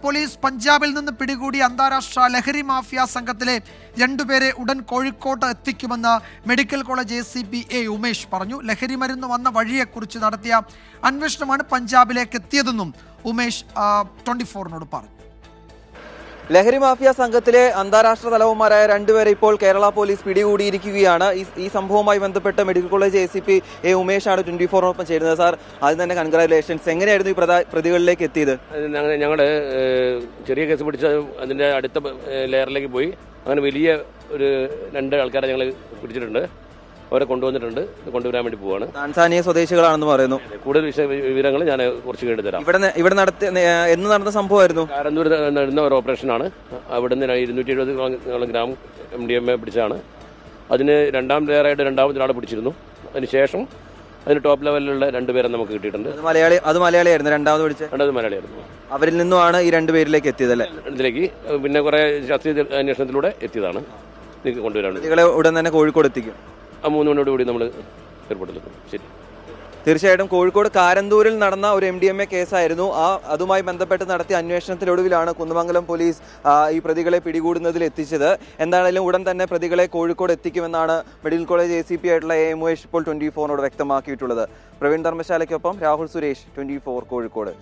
Police പഞ്ചാബിൽ നിന്ന് പിടികൂടിയ അന്താരാഷ്ട്ര ലഹരി മാഫിയ സംഘത്തിലെ 2 പേരെ ഉടൻ കോഴിക്കോട്ട് എത്തിക്കുമെന്ന് medical college ACP A Umesh പറഞ്ഞു. ലഹരി മരുന്ന് വന്ന വഴിയെക്കുറിച്ച് നടത്തിയ അന്വേഷണമാണ് പഞ്ചാബിലേക്ക് എത്തിയതെന്നും ഉമേഷ് 24-നോട് പറഞ്ഞു. ലഹരി മാഫിയ സംഘത്തിലെ അന്താരാഷ്ട്ര തലവന്മാരായ 2 പേരെ ഇപ്പോൾ കേരള പോലീസ് പിടികൂടിയിരിക്കുകയാണ്. ഈ സംഭവവുമായി ബന്ധപ്പെട്ട് മെഡിക്കൽ കോളേജ് ACP A ഉമേഷാണ് 24-നോടൊപ്പം ചേരുന്നത്. സാർ, ആദ്യം തന്നെ കൺഗ്രാറ്റുലേഷൻസ്. എങ്ങനെയായിരുന്നു ഈ പ്രതികളിലേക്ക് എത്തിയത്? ഞങ്ങൾ ചെറിയ കേസ് പിടിച്ച അതിൻ്റെ അടുത്ത ലെയറിലേക്ക് പോയി അങ്ങനെ വലിയ ഒരു 2 ആൾക്കാരെ ഞങ്ങൾ പിടിച്ചിട്ടുണ്ട്. അവരെ കൊണ്ടുവരാൻ വേണ്ടി പോവാണ്. താൻസാനിയ സ്വദേശികളാണെന്ന് പറയുന്നു. കൂടുതൽ വിവരങ്ങൾ ഞാൻ കുറച്ച് കേട്ട് തരാം. ഇവിടെ എന്ന് നടന്ന സംഭവമായിരുന്നു? കാരന്തൂർ നടന്ന ഒരു ഓപ്പറേഷനാണ്. അവിടുന്ന് 270 ഗ്രാം MDMA പിടിച്ചാണ്. അതിന് രണ്ടാം ലെയറായിട്ട് രണ്ടാമതൊരാളെ പിടിച്ചിരുന്നു. അതിനുശേഷം അതിന് ടോപ്പ് ലെവലിലുള്ള 2 പേരെ നമുക്ക് കിട്ടിയിട്ടുണ്ട്. അത് മലയാളിയായിരുന്നു രണ്ടാമത് പിടിച്ചത്? രണ്ടാമത് മലയാളിയായിരുന്നു. അവരിൽ നിന്നുമാണ് ഈ 2 പേരിലേക്ക് എത്തിയതല്ലേ? ഇതിലേക്ക് പിന്നെ കുറെ ശാസ്ത്രീയ അന്വേഷണത്തിലൂടെ എത്തിയതാണ്. കൊണ്ടുവരാണ്. ഉടൻ തന്നെ കോഴിക്കോട് എത്തിക്കും. 3 മണിയോടുകൂടി നമ്മൾ ഏർപ്പെടുത്തും. ശരി. തീർച്ചയായിട്ടും കോഴിക്കോട് കാരന്തൂരിൽ നടന്ന ഒരു MDMA കേസായിരുന്നു. അതുമായി ബന്ധപ്പെട്ട് നടത്തിയ അന്വേഷണത്തിനൊടുവിലാണ് കുന്നമംഗലം പോലീസ് ഈ പ്രതികളെ പിടികൂടുന്നതിൽ എത്തിച്ചത്. എന്തായാലും ഉടൻ തന്നെ പ്രതികളെ കോഴിക്കോട് എത്തിക്കുമെന്നാണ് മെഡിക്കൽ കോളേജ് ACP ആയിട്ടുള്ള A ഉമേഷ് ഇപ്പോൾ 24-നോട് വ്യക്തമാക്കിയിട്ടുള്ളത്. പ്രവീൺ ധർമ്മശാലയ്ക്കൊപ്പം രാഹുൽ സുരേഷ്, 24 കോഴിക്കോട്.